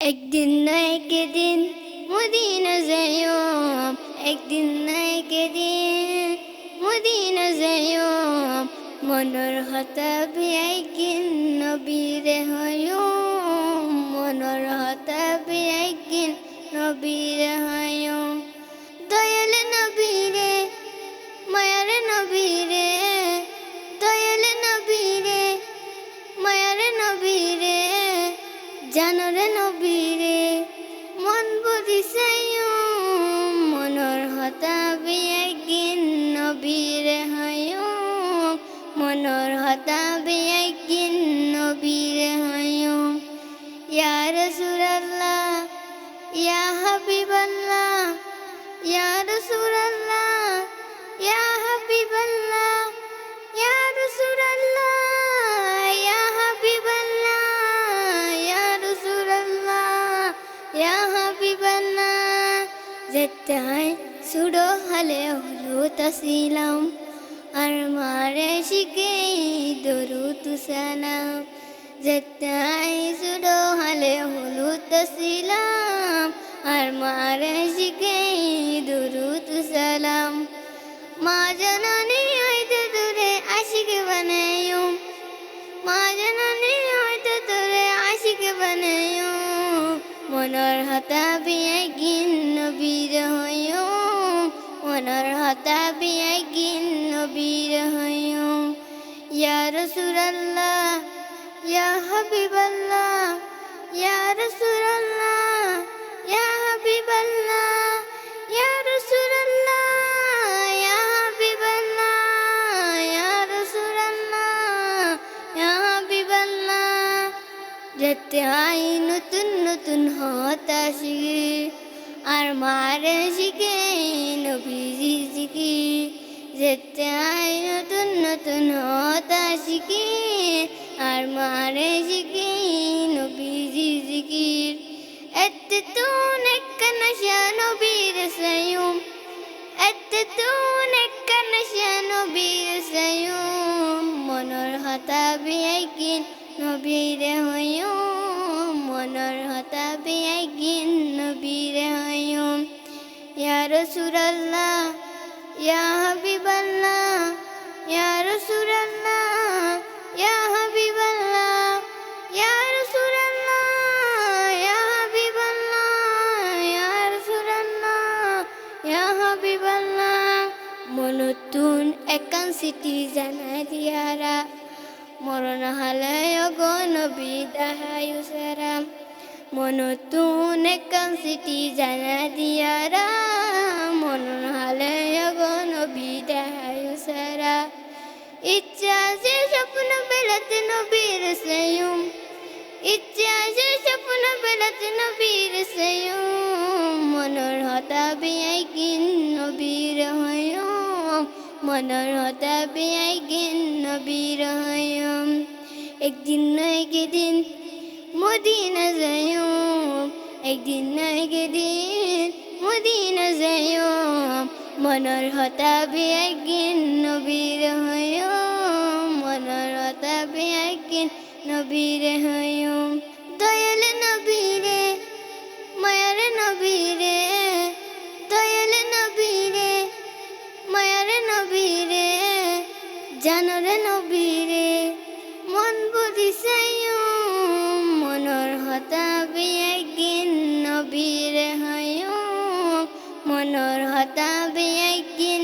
একদিন না একদিন মদিনা যাইও, একদিন না একদিন মদিনা যাইও, মনের হতাবি একদিন নবীরে হইও, মনের হতাবি একদিন নবীরে হইও। দয়াল নবীরে মায়ার নবীরে, দয়াল নবীরে মায়ার নবীরে, জানরে নবীরে মন বুঝিসাইও, মনের হতাবি একদিন নবীরে হইও, মনের হতাবি একদিন নবীরে হইও। ইয়া রাসূলুল্লাহ ইয়া হাবিবাল্লাহ, ইয়া রাসূলুল্লাহ ইয়া হাবিবাল্লাহ, ইয়া রাসূলুল্লাহ ইয়া হাবিবাল্লাহ, ইয়া রাসূলুল্লাহ ইয়া হাবিবাল্লাহ। যেতাই সুড়ো হলে হলুদ আসিলাম, আর মারে শিখে দরুদ সালাম। যেতাই সুড়ো হলে হলুদ আসিলাম, আর মারে শিখে দরুদ সালাম। মা জননী হইতে দূরে আশিক বানাইও, মা জননী হইতে দূরে আশিক বানাইও, মনের হতাবি একদিন নবীর হইও, মনের হতাবি একদিন নবীর হইও। ইয়া রাসূলুল্লাহ ইয়া হাবিবাল্লাহ, ইয়া রাসূলুল্লাহ ইয়া হাবিবাল্লাহ, ইয়া রাসূলুল্লাহ ইয়া হাবিবাল্লাহ, ইয়া রাসূলুল্লাহ ইয়া হাবিবাল্লাহ। যেতে আই নতুন নতুন হতা শিখি, আর মারে শিখে নবীজি শিখি। যেতে আই নতুন নতুন হতা শিখি, আর মারে শিখে নবীজি জিকির। এত্তুন একনশা নবীর সায়ুম, এত্তুন একনশা নবীর সায়ুম, মনের হতাবি একদিন নবীরে হইও, মনের হতাবি একদিন নবীরে হইও। ইয়া রাসূলুল্লাহ ইয়া হাবিবাল্লাহ, ইয়া রাসূলুল্লাহ ইয়া হাবিবাল্লাহ, ইয়া রাসূলুল্লাহ ইয়া হাবিবাল্লাহ, ইয়া রাসূলুল্লাহ ইয়া হাবিবাল্লাহ। মনতুন একান সিটি জানাই দিয়ারা, মরণ হালায় গো নবী দাহায়ু সারাম। মনতুন একান সিটি জানা দিয়ারা, মরণ হালায় গো নবী দাহায়ু সারা। ইচ্ছা আছে স্বপ্ন বেলাতে নবীর সায়ুম, ইচ্ছা আছে স্বপ্ন বেলাতে নবীর সায়ুম, মনের হতাবি একদিন নবীর হইও, মনের হতাবি একদিন নবীর হইও। একদিন না একদিন মদিনা যাইও, একদিন না একদিন মদিনা যাইও, মনের হতাবি একদিন নবীর হইও, মনের হতাবি একদিন নবীর হইও। দয়াল নবীরে মায়ার নবীরে, দয়াল নবীরে মায়ার নবীরে, জানরে নবীরে মন বুঝিসাইও, মনের হতাবি একদিন নবীরে হইও, মনের হতাবি একদিন